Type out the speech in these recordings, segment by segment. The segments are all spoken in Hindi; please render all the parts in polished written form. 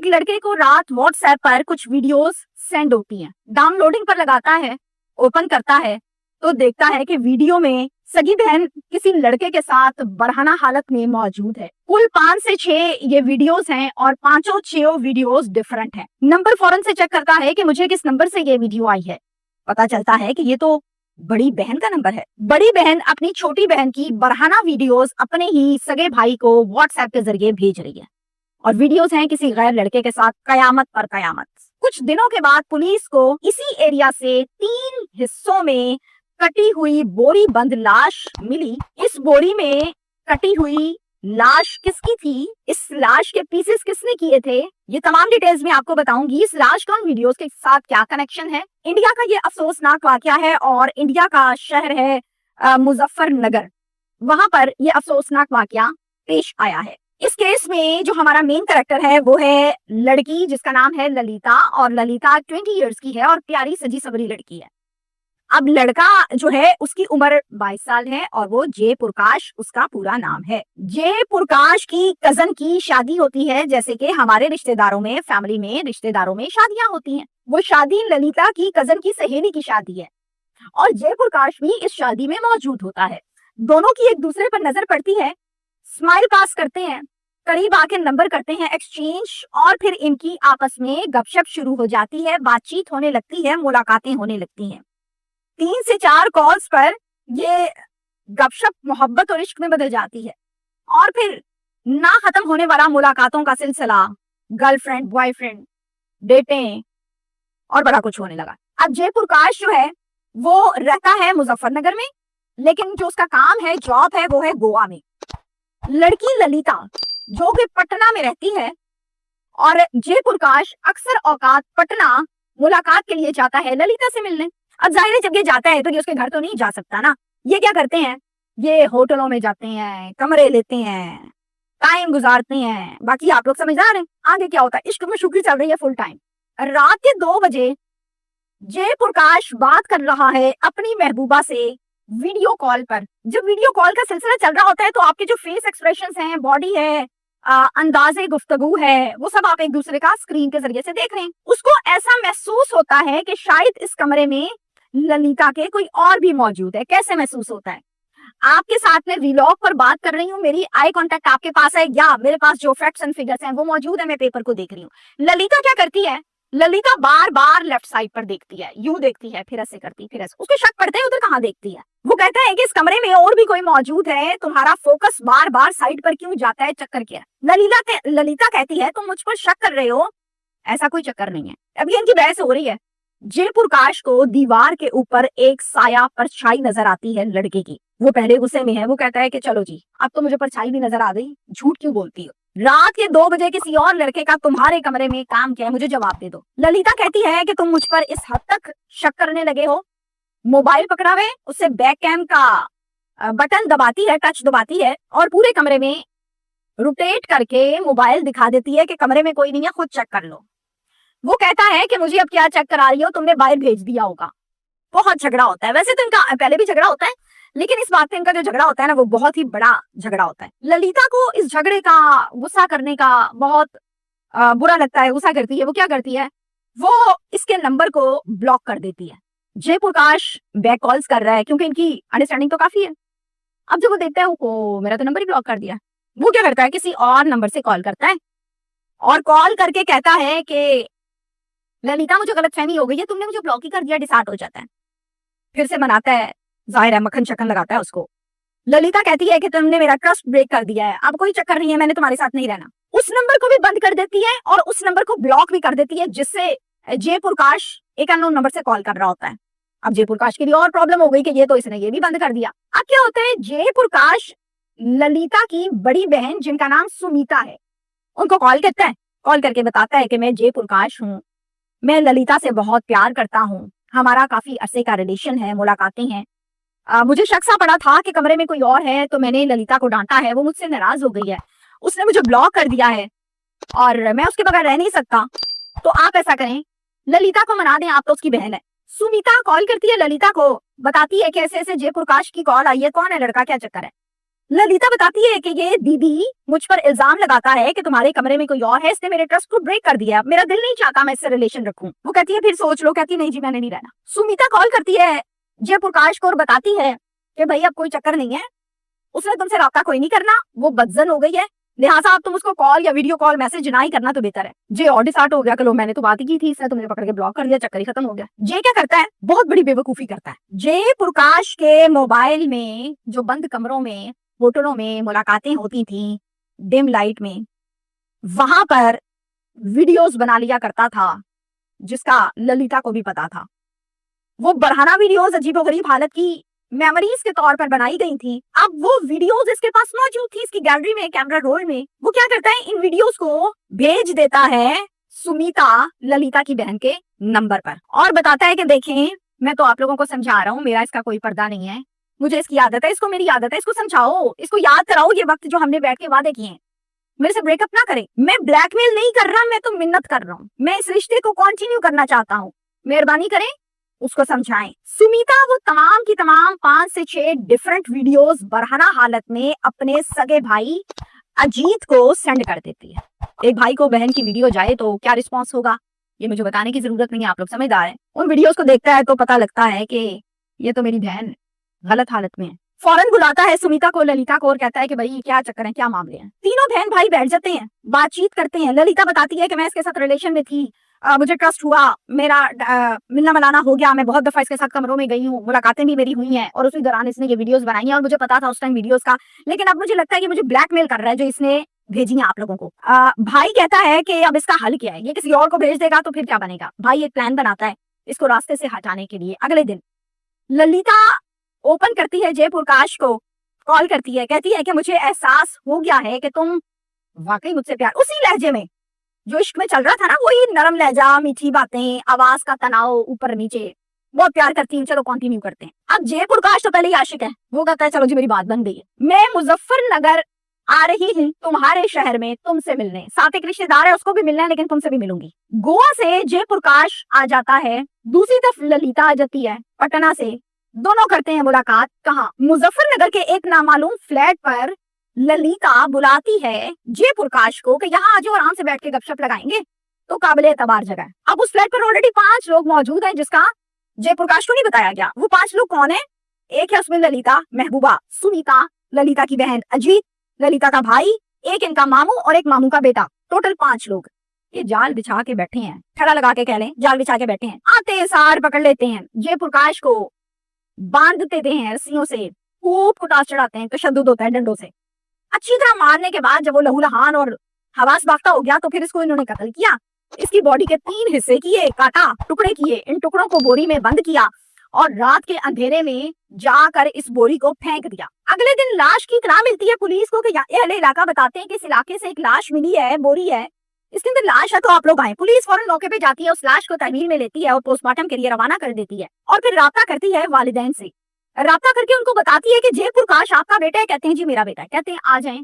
लड़के को रात व्हाट्सएप पर कुछ वीडियोस सेंड होती हैं। डाउनलोडिंग पर लगाता है, ओपन करता है तो देखता है कि वीडियो में सगी बहन किसी लड़के के साथ बरहना हालत में मौजूद है। कुल 5 से 6 ये वीडियोस हैं और पांचों 6 वीडियोस डिफरेंट हैं। नंबर फौरन से चेक करता है कि मुझे किस नंबर से ये वीडियो आई है। पता चलता है कि ये तो बड़ी बहन का नंबर है। बड़ी बहन अपनी छोटी बहन की बरहना वीडियोस अपने ही सगे भाई को व्हाट्सएप के जरिए भेज रही है और वीडियोस हैं किसी गैर लड़के के साथ। कयामत पर कयामत। कुछ दिनों के बाद पुलिस को इसी एरिया से 3 हिस्सों में कटी हुई बोरी बंद लाश मिली। इस बोरी में कटी हुई लाश किसकी थी, इस लाश के पीसेस किसने किए थे, ये तमाम डिटेल्स मैं आपको बताऊंगी। इस लाश का उन वीडियोस के साथ क्या कनेक्शन है। इंडिया का ये अफसोसनाक वाकया है और इंडिया का शहर है मुजफ्फरनगर। वहां पर ये अफसोसनाक वाकया पेश आया है। इस केस में जो हमारा मेन कैरेक्टर है वो है लड़की जिसका नाम है ललिता और ललिता 20 इयर्स की है और प्यारी सजी सवरी लड़की है। अब लड़का जो है उसकी उम्र 22 साल है और वो जय प्रकाश उसका पूरा नाम है। जय प्रकाश की कजन की शादी होती है, जैसे कि हमारे रिश्तेदारों में, फैमिली में, रिश्तेदारों में शादियां होती हैं। वो शादी ललिता की कजन की सहेली की शादी है और जय प्रकाश भी इस शादी में मौजूद होता है। दोनों की एक दूसरे पर नजर पड़ती है, स्माइल पास करते हैं, करीब आके नंबर करते हैं एक्सचेंज और फिर इनकी आपस में गपशप शुरू हो जाती है, बातचीत होने लगती है, मुलाकातें होने लगती हैं। 3 से 4 कॉल्स पर ये गपशप मोहब्बत और इश्क में बदल जाती है और फिर ना खत्म होने वाला मुलाकातों का सिलसिला, गर्लफ्रेंड बॉयफ्रेंड डेटें और बड़ा कुछ होने लगा। अब जय प्रकाश जो है वो रहता है मुजफ्फरनगर में, लेकिन जो उसका काम है, जॉब है, वो है गोवा में। लड़की ललिता जो कि पटना में रहती है और जय प्रकाश अक्सर औकात पटना मुलाकात के लिए जाता है ललिता से मिलने। अब जाहिर है जब ये जाता है तो ये उसके घर तो नहीं जा सकता ना। ये क्या करते हैं, ये होटलों में जाते हैं, कमरे लेते हैं, टाइम गुजारते हैं। बाकी आप लोग समझदार हैं। आगे क्या होता है, इश्क में शुक्री चल रही है फुल टाइम। रात के 2 बजे जय प्रकाश बात कर रहा है अपनी महबूबा से वीडियो कॉल पर। जब वीडियो कॉल का सिलसिला चल रहा होता है तो आपके जो फेस एक्सप्रेशंस हैं, बॉडी है, अंदाजे गुफ्तगू है, वो सब आप एक दूसरे का स्क्रीन के जरिए से देख रहे हैं। उसको ऐसा महसूस होता है कि शायद इस कमरे में ललिता के कोई और भी मौजूद है। कैसे महसूस होता है, आपके साथ में व्लॉग पर बात कर रही हूँ, मेरी आई कांटेक्ट आपके पास है या मेरे पास जो फैक्ट्स एंड फिगर्स हैं वो मौजूद है, मैं पेपर को देख रही हूँ। ललिता क्या करती है, ललिता बार बार लेफ्ट साइड पर देखती है, यूं देखती है, फिर ऐसे करती, फिर ऐसे। उसको शक पड़ता है उधर कहाँ देखती है। वो कहता है कि इस कमरे में और भी कोई मौजूद है, तुम्हारा फोकस बार बार साइड पर क्यों जाता है, चक्कर क्या है। ललिता कहती है तुम मुझ पर शक कर रहे हो, ऐसा कोई चक्कर नहीं है। अभी इनकी बहस हो रही है। जय प्रकाश को दीवार के ऊपर एक साया परछाई नजर आती है लड़के की। वो पहले गुस्से में है, वो कहता है कि चलो जी अब तो मुझे परछाई भी नजर आ गई, झूठ क्यों बोलती हो, रात के 2 बजे किसी और लड़के का तुम्हारे कमरे में काम क्या है, मुझे जवाब दे दो। ललिता कहती है कि तुम मुझ पर इस हद तक शक करने लगे हो। मोबाइल पकड़ा हुए उससे बैक कैम का बटन दबाती है, टच दबाती है और पूरे कमरे में रोटेट करके मोबाइल दिखा देती है कि कमरे में कोई नहीं है, खुद चेक कर लो। वो कहता है कि मुझे अब क्या चेक करा रही हो, तुमने बाहर भेज दिया होगा। बहुत झगड़ा होता है। वैसे तो इनका पहले भी झगड़ा होता है, लेकिन इस बात पे इनका जो झगड़ा होता है ना वो बहुत ही बड़ा झगड़ा होता है। ललिता को इस झगड़े का, गुस्सा करने का बहुत बुरा लगता है, गुस्सा करती है। वो क्या करती है, वो इसके नंबर को ब्लॉक कर देती है। जय प्रकाश बैक कॉल्स कर रहा है क्योंकि इनकी अंडरस्टैंडिंग तो काफी है। अब जब वो देखता है वो मेरा तो नंबर ही ब्लॉक कर दिया, वो क्या करता है, किसी और नंबर से कॉल करता है और कॉल करके कहता है कि ललिता मुझे गलतफहमी हो गई है, तुमने मुझे ब्लॉक ही कर दिया, डिसार्ट हो जाता है। फिर से मनाता है, जाहिर है मक्खन शक्कन लगाता है उसको। ललिता कहती है कि तुमने मेरा ट्रस्ट ब्रेक कर दिया है, अब कोई चक्कर नहीं है, मैंने तुम्हारे साथ नहीं रहना। उस नंबर को भी बंद कर देती है और उस नंबर को ब्लॉक भी कर देती है, जिससे जय प्रकाश एक अननोन नंबर से कॉल कर रहा होता है। अब जय प्रकाश के लिए और प्रॉब्लम हो गई कि ये तो इसने ये भी बंद कर दिया। अब क्या होता है, जय प्रकाश ललिता की बड़ी बहन जिनका नाम सुमिता है उनको कॉल करता है। कॉल करके बताता है कि मैं जय प्रकाश हूँ, मैं ललिता से बहुत प्यार करता हूँ, हमारा काफी अरसे का रिलेशन है, मुलाकातें हैं। मुझे शक सा पड़ा था कि कमरे में कोई और है तो मैंने ललिता को डांटा है, वो मुझसे नाराज हो गई है, उसने मुझे ब्लॉक कर दिया है और मैं उसके बगैर रह नहीं सकता। तो आप ऐसा करें, ललिता को मना दें, आप तो उसकी बहन है। सुमिता कॉल करती है ललिता को, बताती है कि ऐसे ऐसे जय प्रकाश की कॉल आई है, कौन है लड़का, क्या चक्कर है। ललिता बताती है कि ये दीदी मुझ पर इल्जाम लगाता है कि तुम्हारे कमरे में कोई और है, इसने मेरे ट्रस्ट को ब्रेक कर दिया, मेरा दिल नहीं चाहता मैं इससे रिलेशन रखूं। वो कहती है फिर सोच लो। कहती है नहीं जी मैंने नहीं रहना। सुमिता कॉल करती है जयप्रकाश को और बताती है कि भाई अब कोई चक्कर नहीं है, उसने तुमसे रब्ता कोई नहीं करना, वो बदजन हो गई है, लिहाजा अब तुम उसको कॉल या वीडियो कॉल मैसेज ना ही करना तो बेहतर है। जे और डिसार्ट हो गया कि लो मैंने तो बात ही की थी, इसने तुमने पकड़ के ब्लॉक कर दिया, चक्कर ही खत्म हो गया। जे क्या करता है, बहुत बड़ी बेवकूफी करता है। जे प्रकाश के मोबाइल में जो बंद कमरों में होटलों में मुलाकातें होती थी डिम लाइट में, वहां पर वीडियोस बना लिया करता था जिसका ललिता को भी पता था। वो बढ़ाना वीडियोस अजीबोगरीब हालत की मेमोरीज के तौर पर बनाई गई थी। अब वो वीडियोस इसके पास मौजूद थी, इसकी गैलरी में, कैमरा रोल में। वो क्या करता है, इन वीडियोस को भेज देता है सुमिता ललिता की बहन के नंबर पर और बताता है कि देखें मैं तो आप लोगों को समझा रहा हूँ, मेरा इसका कोई पर्दा नहीं है, मुझे इसकी आदत है, इसको मेरी आदत है, इसको समझाओ, इसको याद कराओ ये वक्त जो हमने बैठ के वादे किए हैं, मेरे से ब्रेकअप ना करे। मैं ब्लैकमेल नहीं कर रहा, मैं तो मिन्नत कर रहा हूँ, मैं इस रिश्ते को कंटिन्यू करना चाहता हूँ, मेहरबानी करें उसको समझाएं। सुमिता वो तमाम की तमाम 5 से 6 डिफरेंट वीडियोस बरहना हालत में अपने सगे भाई अजीत को सेंड कर देती है। एक भाई को बहन की वीडियो जाए तो क्या रिस्पॉन्स होगा ये मुझे बताने की जरूरत नहीं है, आप लोग समझदार हैं। उन वीडियोस को देखता है तो पता लगता है कि ये तो मेरी बहन गलत हालत में है। फौरन बुलाता है सुमिता को ललिता को और कहता है कि भाई क्या चक्कर है, क्या मामले हैं। तीनों बहन भाई बैठ जाते हैं, बातचीत करते हैं। ललिता बताती है कि मैं इसके साथ रिलेशन में थी, मुझे ट्रस्ट हुआ, मेरा मिलना मिलाना हो गया, मैं बहुत दफा इसके साथ कमरों में गई हूँ, मुलाकातें भी मेरी हुई हैं और उसी दौरान इसने ये वीडियोस बनाई हैं और मुझे पता था उस टाइम वीडियोस का, लेकिन अब मुझे लगता है कि मुझे ब्लैकमेल कर रहा है जो इसने भेजी है आप लोगों को। भाई कहता है कि अब इसका हल क्या है, ये किसी और को भेज देगा तो फिर क्या बनेगा। भाई एक प्लान बनाता है इसको रास्ते से हटाने के लिए। अगले दिन ललिता ओपन करती है जयप्रकाश को, कॉल करती है, कहती है कि मुझे एहसास हो गया है कि तुम वाकई मुझसे प्यार, उसी लहजे में जो इश्क में चल रहा था ना, वही नरम लहजा, मीठी बातें, आवाज का तनाव ऊपर नीचे, बहुत प्यार करती हूँ, चलो कंटिन्यू करते हैं। अब जयप्रकाश तो पहले ही आशिक है, वो कहता है चलो जी मेरी बात बन गई है, मैं मुजफ्फरनगर आ रही हूँ तुम्हारे शहर में तुमसे मिलने, साथ एक रिश्तेदार है उसको भी मिलना है लेकिन तुमसे भी मिलूंगी। गोवा से जयप्रकाश आ जाता है, दूसरी तरफ ललिता आ जाती है पटना से, दोनों करते हैं मुलाकात। कहाँ, मुजफ्फरनगर के एक नामालूम फ्लैट पर ललिता बुलाती है जयप्रकाश को कि यहाँ आज आराम से बैठ के गपशप लगाएंगे, तो काबिले एतबार जगह है। अब उस फ्लैट पर ऑलरेडी 5 लोग मौजूद हैं जिसका जयप्रकाश को नहीं बताया गया। वो 5 लोग कौन है, एक है उसमें ललिता, महबूबा, सुमिता, ललिता की बहन अजीत, ललिता का भाई, एक इनका मामू और एक मामू का बेटा, टोटल 5 लोग। ये जाल बिछा के बैठे हैं, ठड़ा लगा के कह लें, जाल बिछा के बैठे हैं। आते सार पकड़ लेते हैं जयप्रकाश को, बांध देते हैं रस्सियों से, खूब कुटास चढ़ाते हैं, तशद्दुद होता है डंडों से। अच्छी तरह मारने के बाद जब वो लहूलुहान और हवास बाख्ता हो गया तो फिर इसको इन्होंने कत्ल किया। इसकी बॉडी के 3 हिस्से किए, काटा, टुकड़े किए, इन टुकड़ों को बोरी में बंद किया और रात के अंधेरे में जाकर इस बोरी को फेंक दिया। अगले दिन लाश की इत्तला मिलती है पुलिस को कि अहले इलाका बताते हैं कि इस इलाके से एक लाश मिली है, बोरी है, इसके अंदर लाश है तो आप लोग आए। पुलिस फौरन मौके पे जाती है, उस लाश को तहवील में लेती है और पोस्टमार्टम के लिए रवाना कर देती है और फिर राब्ता करती है वालिदैन से। राब्ता करके उनको बताती है कि जयप्रकाश आपका बेटा है। कहते हैं जी मेरा बेटा है। कहते हैं आ जाएं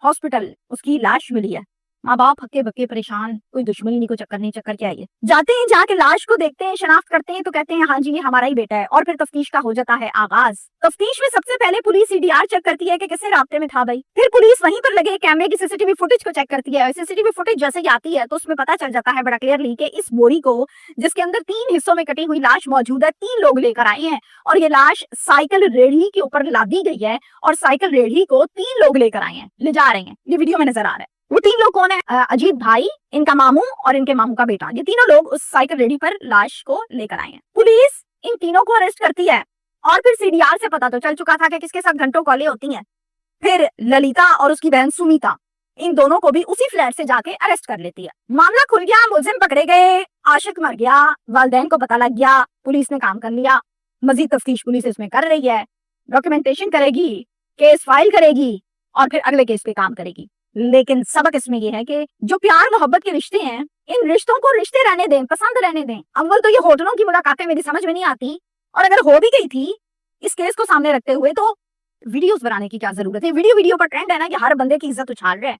हॉस्पिटल, उसकी लाश मिली है। माँ बाप हक्के बक्के परेशान, कोई दुश्मनी नहीं, कोई चक्कर नहीं, चक्कर क्या है। जाते हैं, जाके लाश को देखते हैं, शनाख्त करते हैं तो कहते हैं हाँ जी ये हमारा ही बेटा है और फिर तफ्तीश का हो जाता है आगाज। तफ्तीश में सबसे पहले पुलिस सीडीआर चेक करती है कि किससे राब्ते में था भाई। फिर पुलिस वहीं पर लगे कैमरे की सीसीटीवी फुटेज को चेक करती है। सीसीटीवी फुटेज जैसे ही आती है तो उसमें पता चल जाता है बड़ा क्लियरली कि इस बोरी को, जिसके अंदर 3 हिस्सों में कटी हुई लाश मौजूद है, 3 लोग लेकर आए हैं और ये लाश साइकिल रेढ़ी के ऊपर लादी गई है और साइकिल रेढ़ी को 3 लोग लेकर आए हैं, ले जा रहे हैं। ये वीडियो में नजर आ रहा है। वो 3 लोग कौन है, अजीत भाई, इनका मामू और इनके मामू का बेटा। ये तीनों लोग उस साइकिल रेडी पर लाश को लेकर आए हैं। पुलिस इन तीनों को अरेस्ट करती है और फिर सीडीआर से पता तो चल चुका था कि किसके साथ घंटों कॉलें होती हैं। फिर ललिता और उसकी बहन सुमिता, इन दोनों को भी उसी फ्लैट से जाके अरेस्ट कर लेती है। मामला खुल गया, मुलजिम पकड़े गए, आशिक मर गया, वालिदैन को पता लग गया, पुलिस ने काम कर लिया। मजीद तफ्तीश पुलिस इसमें कर रही है, डॉक्यूमेंटेशन करेगी, केस फाइल करेगी और फिर अगले केस पे काम करेगी। लेकिन सबक इसमें यह है कि जो प्यार मोहब्बत के रिश्ते हैं, इन रिश्तों को रिश्ते रहने दें, पसंद रहने दें। अव्वल तो ये होटलों की मुलाकातें मेरी समझ में नहीं आती, और अगर हो भी गई थी इस केस को सामने रखते हुए तो वीडियोस बनाने की क्या जरूरत है। वीडियो पर ट्रेंड है ना कि हर बंदे की इज्जत उछाल रहे हैं,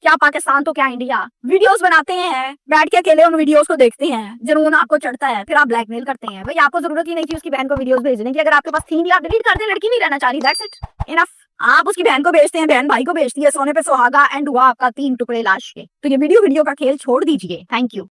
क्या पाकिस्तान तो क्या इंडिया। वीडियोस बनाते हैं, बैठ के अकेले उन वीडियोस को देखते हैं, जुनून आपको चढ़ता है, फिर आप ब्लैकमेल करते हैं। भाई आपको जरूरत ही नहीं थी उसकी बहन को वीडियोस भेजने की, अगर आपके पास थी भी आप डिलीट कर दें, लड़की नहीं रहना चाह रही, दैट्स इट, इनफ। आप उसकी बहन को बेचते हैं, बहन भाई को बेचती है, सोने पे सुहागा एंड हुआ आपका 3 टुकड़े लाश के। तो ये वीडियो का खेल छोड़ दीजिए। Thank you.